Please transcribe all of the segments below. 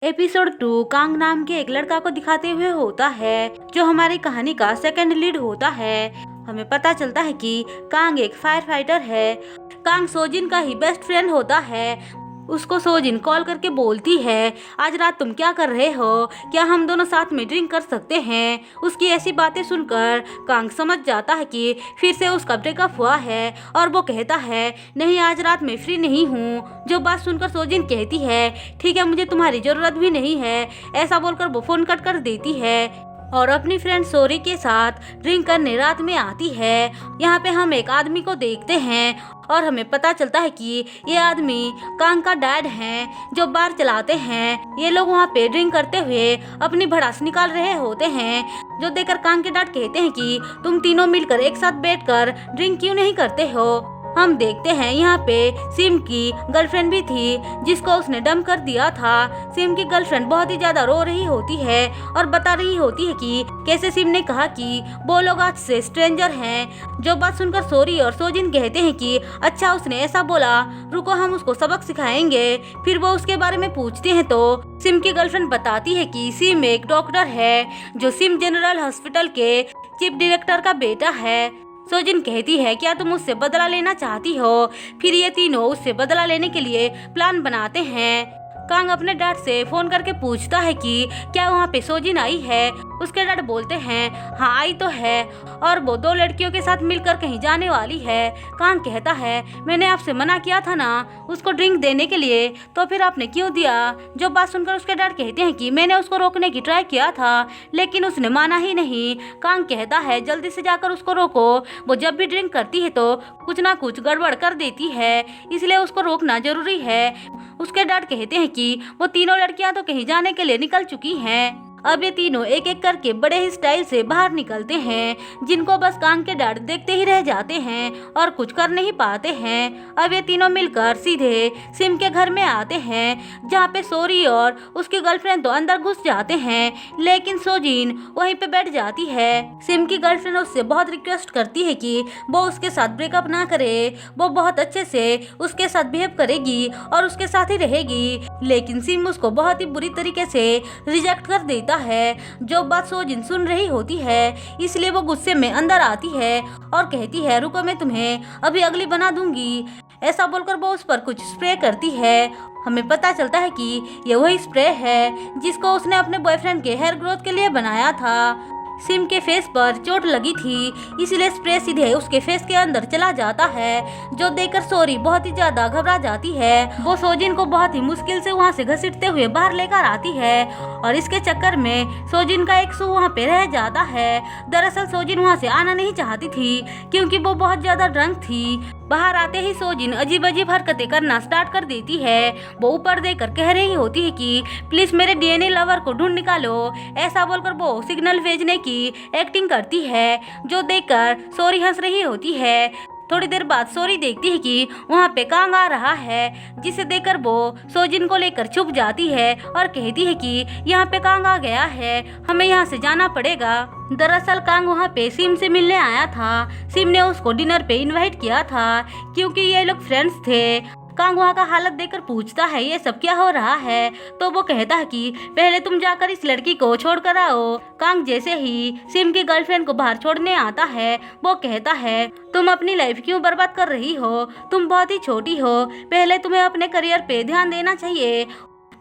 Episode 2 Kong नाम के एक लड़का को दिखाते हुए होता है जो हमारी कहानी का सेकंड लीड होता है। हमें पता चलता है कि कांग एक फायर फाइटर है। कांग सोजिन का ही बेस्ट फ्रेंड होता है। उसको सोजिन कॉल करके बोलती है, आज रात तुम क्या कर रहे हो, क्या हम दोनों साथ में ड्रिंक कर सकते हैं। उसकी ऐसी बातें सुनकर कांग समझ जाता है कि फिर से उसका ब्रेकअप हुआ है और वो कहता है, नहीं आज रात में फ्री नहीं हूँ। जो बात सुनकर सोजिन कहती है, ठीक है मुझे तुम्हारी ज़रूरत भी नहीं है। ऐसा बोलकर वो फ़ोन कट कर देती है और अपनी फ्रेंड सोरी के साथ ड्रिंक करने रात में आती है। यहाँ पे हम एक आदमी को देखते हैं और हमें पता चलता है कि ये आदमी कांग का डैड है जो बार चलाते हैं। ये लोग वहाँ पे ड्रिंक करते हुए अपनी भड़ास निकाल रहे होते हैं, जो देखकर कांग के डैड कहते हैं कि तुम तीनों मिलकर एक साथ बैठकर ड्रिंक क्यों नहीं करते हो। हम देखते हैं यहाँ पे सिम की गर्लफ्रेंड भी थी जिसको उसने डंप कर दिया था। सिम की गर्लफ्रेंड बहुत ही ज्यादा रो रही होती है और बता रही होती है कि कैसे सिम ने कहा कि वो लोग आज से स्ट्रेंजर हैं। जो बात सुनकर सोरी और सोजिन कहते हैं कि अच्छा उसने ऐसा बोला, रुको हम उसको सबक सिखाएंगे। फिर वो उसके बारे में पूछते हैं तो सिम की गर्लफ्रेंड बताती है कि सिम एक डॉक्टर है जो सिम जनरल हॉस्पिटल के चीफ डायरेक्टर का बेटा है। सोजिन कहती है, क्या तुम उससे बदला लेना चाहती हो। फिर ये तीनों उससे बदला लेने के लिए प्लान बनाते हैं। कांग अपने डैड से फोन करके पूछता है कि क्या वहाँ पे सोजिन आई है। उसके डैड बोलते हैं, हाँ आई तो है और वो दो लड़कियों के साथ मिलकर कहीं जाने वाली है। कांग कहता है, मैंने आपसे मना किया था ना उसको ड्रिंक देने के लिए, तो फिर आपने क्यों दिया। जो बात सुनकर उसके डैड कहते हैं कि मैंने उसको रोकने की ट्राई किया था लेकिन उसने माना ही नहीं। कांग कहता है, जल्दी से जाकर उसको रोको, वो जब भी ड्रिंक करती है तो कुछ ना कुछ गड़बड़ कर देती है, इसलिए उसको रोकना जरूरी है। उसके डैड कहते हैं कि वो तीनों लड़कियां तो कहीं जाने के लिए निकल चुकी हैं। अब ये तीनों एक एक करके बड़े ही स्टाइल से बाहर निकलते हैं, जिनको बस कांग के डैड देखते ही रह जाते हैं और कुछ कर नहीं पाते हैं। अब ये तीनों मिलकर सीधे सिम के घर में आते हैं, जहाँ पे सोरी और उसकी गर्लफ्रेंड तो अंदर घुस जाते हैं लेकिन सोजिन वहीं पे बैठ जाती है। सिम की गर्लफ्रेंड उससे बहुत रिक्वेस्ट करती है कि वो उसके साथ ब्रेकअप ना करे, वो बहुत अच्छे से उसके साथ बिहेव करेगी और उसके साथ ही रहेगी, लेकिन सिम उसको बहुत ही बुरी तरीके से रिजेक्ट कर देता है। जो बात सोजिन सुन रही होती है इसलिए वो गुस्से में अंदर आती है और कहती है, रुको मैं तुम्हें अभी अगली बना दूंगी। ऐसा बोलकर वो उस पर कुछ स्प्रे करती है। हमें पता चलता है कि ये वही स्प्रे है जिसको उसने अपने बॉयफ्रेंड के हेयर ग्रोथ के लिए बनाया था। सिम के फेस पर चोट लगी थी इसलिए स्प्रे सीधे उसके फेस के अंदर चला जाता है, जो देखकर सोरी बहुत ही ज्यादा घबरा जाती है। वो सोजिन को बहुत ही मुश्किल से वहाँ से घसीटते हुए बाहर लेकर आती है और इसके चक्कर में सोजिन का एक शू वहाँ पे रह जाता है। दरअसल सोजिन वहाँ से आना नहीं चाहती थी क्योंकि वो बहुत ज्यादा ड्रंक थी। बाहर आते ही सोजिन अजीब अजीब हरकतें करना स्टार्ट कर देती है। वो ऊपर देकर कह रही होती है कि प्लीज मेरे डीएनए लवर को ढूंढ निकालो। ऐसा बोलकर वो सिग्नल भेजने की एक्टिंग करती है, जो देखकर सोरी हंस रही होती है। थोड़ी देर बाद सोरी देखती है कि वहाँ पे कांग आ रहा है, जिसे देखकर वो सोजिन को लेकर छुप जाती है और कहती है कि यहाँ पे कांग आ गया है, हमें यहाँ से जाना पड़ेगा। दरअसल कांग वहाँ पे सिम से मिलने आया था। सिम ने उसको डिनर पे इनवाइट किया था क्योंकि ये लोग फ्रेंड्स थे। कांग वहाँ का हालत देखकर पूछता है, ये सब क्या हो रहा है। तो वो कहता है कि पहले तुम जाकर इस लड़की को छोड़ कर आओ। कांग जैसे ही सिम की गर्लफ्रेंड को बाहर छोड़ने आता है वो कहता है, तुम अपनी लाइफ क्यों बर्बाद कर रही हो, तुम बहुत ही छोटी हो, पहले तुम्हें अपने करियर पे ध्यान देना चाहिए।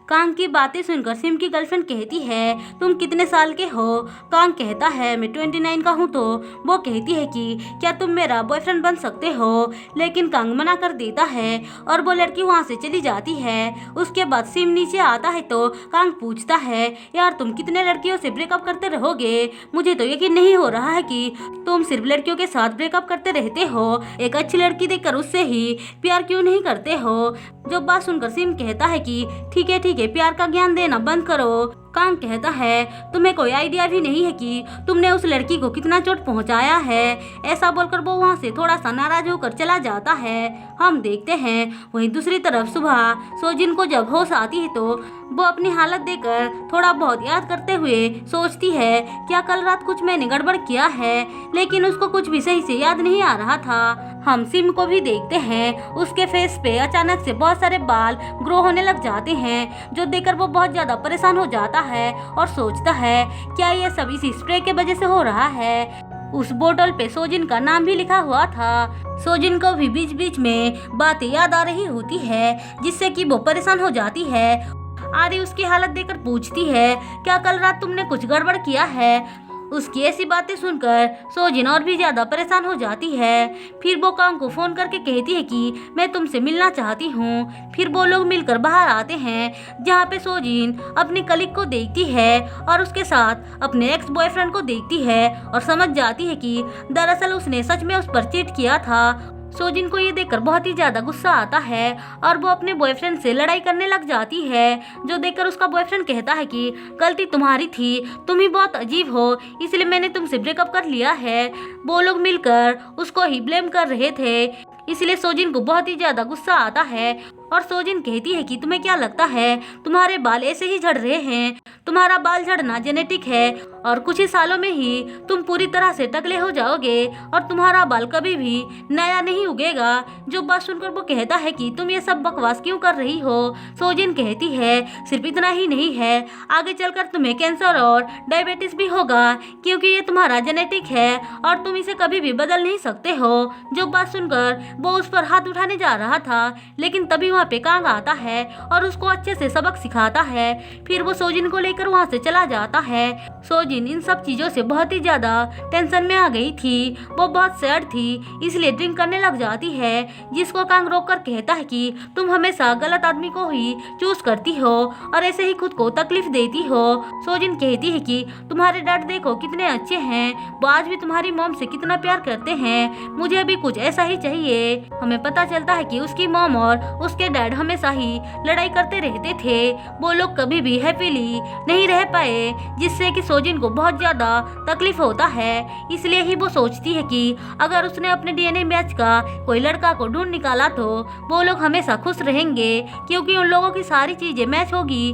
कांग की बातें सुनकर सिम की गर्लफ्रेंड कहती है, तुम कितने साल के हो। कांग कहता है, मैं 29 का हूँ। तो वो कहती है कि क्या तुम मेरा बॉयफ्रेंड बन सकते हो, लेकिन कांग मना कर देता है और वो लड़की वहाँ से चली जाती है। उसके बाद सिम नीचे आता है तो कांग पूछता है, यार तुम कितने लड़कियों से ब्रेकअप करते रहोगे, मुझे तो यकीन नहीं हो रहा है कि तुम सिर्फ लड़कियों के साथ ब्रेकअप करते रहते हो, एक अच्छी लड़की देखकर उससे ही प्यार क्यों नहीं करते हो। जो बात सुनकर सिम कहता है कि ठीक है प्यार का ज्ञान देना बंद करो। कांग कहता है तुम्हें कोई आइडिया भी नहीं है कि तुमने उस लड़की को कितना चोट पहुंचाया है। ऐसा बोलकर वो वहाँ से थोड़ा सा नाराज होकर चला जाता है। हम देखते हैं वहीं दूसरी तरफ सुबह सोजिन को जब होश आती है तो वो अपनी हालत देखकर थोड़ा बहुत याद करते हुए सोचती है क्या कल रात कुछ मैंने गड़बड़ किया है, लेकिन उसको कुछ भी सही से याद नहीं आ रहा था। हम सिम को भी देखते हैं, उसके फेस पे अचानक से बहुत सारे बाल ग्रो होने लग जाते हैं, जो देखकर वो बहुत ज्यादा परेशान हो जाता है और सोचता है क्या ये सब इसी स्प्रे के वजह से हो रहा है। उस बोतल पे सोजिन का नाम भी लिखा हुआ था। सोजिन को भी बीच बीच में बातें याद आ रही होती है, जिससे कि वो परेशान हो जाती है। आरी उसकी हालत देखकर पूछती है क्या कल रात तुमने कुछ गड़बड़ किया है। उसकी ऐसी बातें सुनकर सोजिन और भी ज्यादा परेशान हो जाती है। फिर वो कांग को फोन करके कहती है कि मैं तुमसे मिलना चाहती हूँ। फिर वो लोग मिलकर बाहर आते हैं, जहाँ पे सोजिन अपने कलीग को देखती है और उसके साथ अपने एक्स बॉयफ्रेंड को देखती है और समझ जाती है कि दरअसल उसने सच में उस पर चीट किया था। सोजिन को ये देखकर बहुत ही ज्यादा गुस्सा आता है और वो अपने बॉयफ्रेंड से लड़ाई करने लग जाती है, जो देखकर उसका बॉयफ्रेंड कहता है कि गलती तुम्हारी थी, तुम ही बहुत अजीब हो, इसलिए मैंने तुमसे ब्रेकअप कर लिया है। वो लोग मिलकर उसको ही ब्लेम कर रहे थे, इसलिए सोजिन को बहुत ही ज्यादा गुस्सा आता है और सोजिन कहती है कि तुम्हें क्या लगता है तुम्हारे बाल ऐसे ही झड़ रहे हैं, तुम्हारा बाल झड़ना जेनेटिक है और कुछ ही सालों में ही तुम पूरी तरह से टकले हो जाओगे और तुम्हारा बाल कभी भी नया नहीं उगेगा। जो बात सुनकर वो कहता है कि तुम ये सब बकवास क्यों कर रही हो। सोजिन कहती है सिर्फ इतना ही नहीं है, आगे चलकर तुम्हें कैंसर और डायबिटीज भी होगा, क्योंकि ये तुम्हारा जेनेटिक है और तुम इसे कभी भी बदल नहीं सकते हो। जो बात सुनकर वो उस पर हाथ उठाने जा रहा था, लेकिन तभी वहाँ पे कांग आता है और उसको अच्छे से सबक सिखाता है। फिर वो सोजिन को लेकर वहाँ से चला जाता है। सोजिन इन सब चीजों से बहुत ही ज्यादा टेंशन में आ गई थी, वो बहुत सैड थी, इसलिए ड्रिंक करने लग जाती है, जिसको कांग रोक कर कहता है कि तुम हमेशा गलत आदमी को ही चूज करती हो और ऐसे ही खुद को तकलीफ देती हो। सोजिन कहती है कि तुम्हारे डैड देखो कितने अच्छे हैं, वो आज भी तुम्हारी मॉम से कितना प्यार करते हैं, मुझे भी कुछ ऐसा ही चाहिए। हमें पता चलता है कि उसकी मॉम और उसके डैड हमेशा ही लड़ाई करते रहते थे, वो लोग कभी भी हैप्पीली नहीं रह पाए, जिससे कि सोजिन को बहुत ज्यादा तकलीफ होता है। इसलिए ही वो सोचती है कि अगर उसने अपने डीएनए मैच का कोई लड़का को ढूंढ निकाला तो वो लोग हमेशा खुश रहेंगे, क्योंकि उन लोगों की सारी चीजें मैच होगी।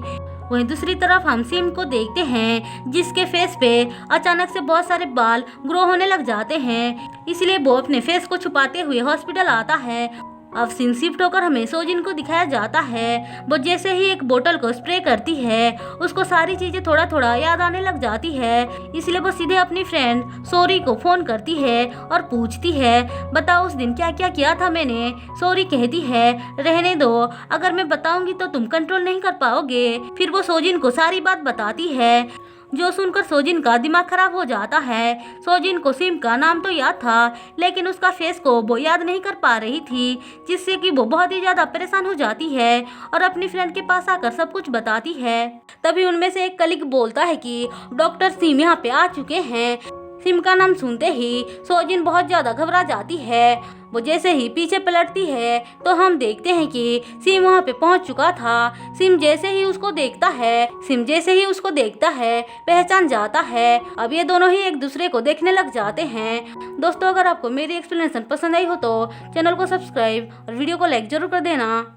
वहीं दूसरी तरफ हम सिम को देखते हैं, जिसके फेस पे अचानक से बहुत सारे बाल ग्रो होने लग जाते हैं, इसलिए वो अपने फेस को छुपाते हुए हॉस्पिटल आता है। अब सीन शिफ्ट होकर हमें सोजिन को दिखाया जाता है, वो जैसे ही एक बोतल को स्प्रे करती है उसको सारी चीजें थोड़ा थोड़ा याद आने लग जाती है, इसलिए वो सीधे अपनी फ्रेंड सोरी को फोन करती है और पूछती है बताओ उस दिन क्या क्या किया था मैंने। सोरी कहती है रहने दो, अगर मैं बताऊंगी तो तुम कंट्रोल नहीं कर पाओगे। फिर वो सोजिन को सारी बात बताती है, जो सुनकर सोजिन का दिमाग खराब हो जाता है। सोजिन को सिम का नाम तो याद था, लेकिन उसका फेस को वो याद नहीं कर पा रही थी, जिससे कि वो बहुत ही ज्यादा परेशान हो जाती है और अपनी फ्रेंड के पास आकर सब कुछ बताती है। तभी उनमें से एक कलीग बोलता है कि डॉक्टर सिम यहाँ पे आ चुके हैं। सिम का नाम सुनते ही सोजिन बहुत ज्यादा घबरा जाती है। वो जैसे ही पीछे पलटती है तो हम देखते हैं कि सिम वहाँ पे पहुँच चुका था। सिम जैसे ही उसको देखता है पहचान जाता है। अब ये दोनों ही एक दूसरे को देखने लग जाते हैं। दोस्तों, अगर आपको मेरी एक्सप्लेनेशन पसंद आई हो तो चैनल को सब्सक्राइब और वीडियो को लाइक जरूर कर देना।